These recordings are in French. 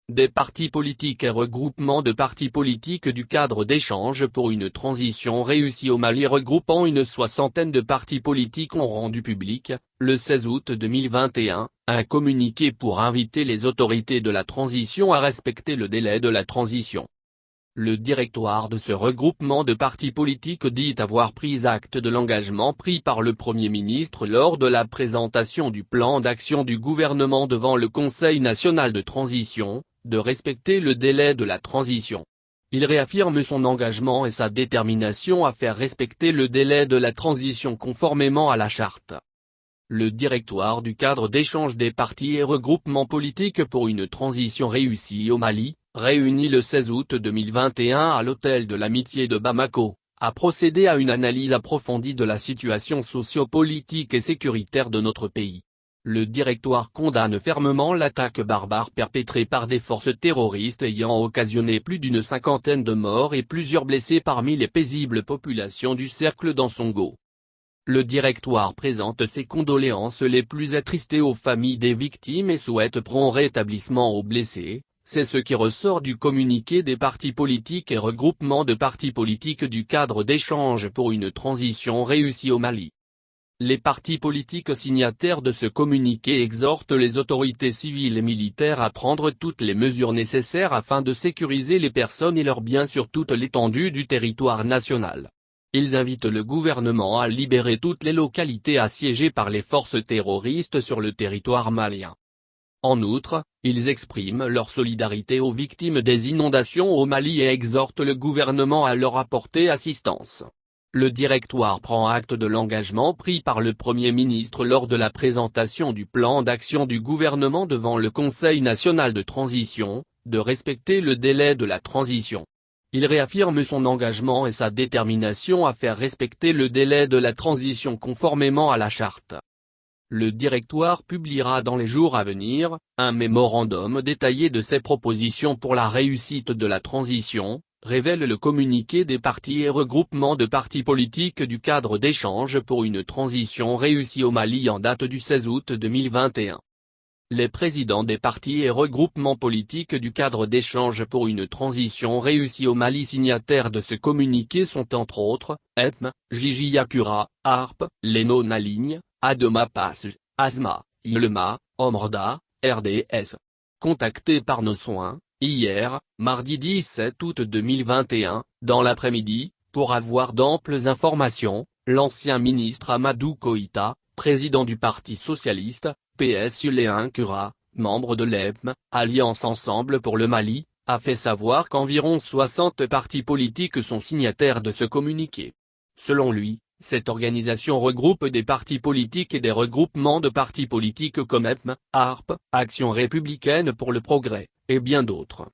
Des partis politiques et regroupements de partis politiques du cadre d'échange pour une transition réussie au Mali regroupant une soixantaine de partis politiques ont rendu public, le 16 août 2021, un communiqué pour inviter les autorités de la transition à respecter le délai de la transition. Le directoire de ce regroupement de partis politiques dit avoir pris acte de l'engagement pris par le Premier ministre lors de la présentation du plan d'action du gouvernement devant le Conseil national de transition, de respecter le délai de la transition. Il réaffirme son engagement et sa détermination à faire respecter le délai de la transition conformément à la charte. Le directoire du cadre d'échange des partis et regroupements politiques pour une transition réussie au Mali, réuni le 16 août 2021 à l'hôtel de l'Amitié de Bamako, a procédé à une analyse approfondie de la situation socio-politique et sécuritaire de notre pays. Le directoire condamne fermement l'attaque barbare perpétrée par des forces terroristes ayant occasionné plus d'une cinquantaine de morts et plusieurs blessés parmi les paisibles populations du cercle d'Ansongo. Le directoire présente ses condoléances les plus attristées aux familles des victimes et souhaite prompt rétablissement aux blessés, c'est ce qui ressort du communiqué des partis politiques et regroupements de partis politiques du cadre d'échange pour une transition réussie au Mali. Les partis politiques signataires de ce communiqué exhortent les autorités civiles et militaires à prendre toutes les mesures nécessaires afin de sécuriser les personnes et leurs biens sur toute l'étendue du territoire national. Ils invitent le gouvernement à libérer toutes les localités assiégées par les forces terroristes sur le territoire malien. En outre, ils expriment leur solidarité aux victimes des inondations au Mali et exhortent le gouvernement à leur apporter assistance. Le directoire prend acte de l'engagement pris par le Premier ministre lors de la présentation du plan d'action du gouvernement devant le Conseil national de transition, de respecter le délai de la transition. Il réaffirme son engagement et sa détermination à faire respecter le délai de la transition conformément à la charte. Le directoire publiera dans les jours à venir, un mémorandum détaillé de ses propositions pour la réussite de la transition, révèle le communiqué des partis et regroupements de partis politiques du cadre d'échange pour une transition réussie au Mali en date du 16 août 2021. Les présidents des partis et regroupements politiques du cadre d'échange pour une transition réussie au Mali signataires de ce communiqué sont entre autres, EPM, Gigi Yakura, ARP, Leno Naligne, Adoma Passage, Asma, Ilma, Omrda, RDS. Contactés par nos soins, hier, mardi 17 août 2021, dans l'après-midi, pour avoir d'amples informations, l'ancien ministre Amadou Koïta, président du Parti socialiste, PS Yuléen Kura, membre de l'EPM, Alliance Ensemble pour le Mali, a fait savoir qu'environ 60 partis politiques sont signataires de ce communiqué. Selon lui, cette organisation regroupe des partis politiques et des regroupements de partis politiques comme EPM, ARP, Action républicaine pour le progrès, et bien d'autres.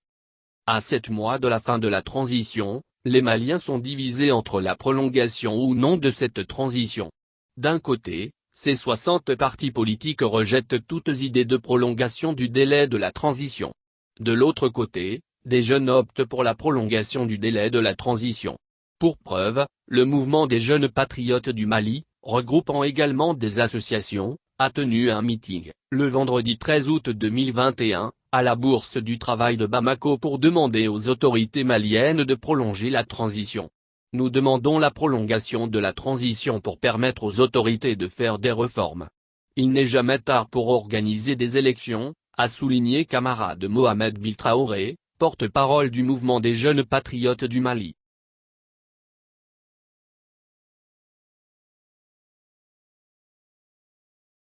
À 7 mois de la fin de la transition, les Maliens sont divisés entre la prolongation ou non de cette transition. D'un côté, ces 60 partis politiques rejettent toutes idées de prolongation du délai de la transition. De l'autre côté, des jeunes optent pour la prolongation du délai de la transition. Pour preuve, le mouvement des jeunes patriotes du Mali, regroupant également des associations, a tenu un meeting, le vendredi 13 août 2021, à la Bourse du Travail de Bamako pour demander aux autorités maliennes de prolonger la transition. Nous demandons la prolongation de la transition pour permettre aux autorités de faire des réformes. Il n'est jamais tard pour organiser des élections, a souligné camarade Mohamed Biltraoré, porte-parole du mouvement des jeunes patriotes du Mali.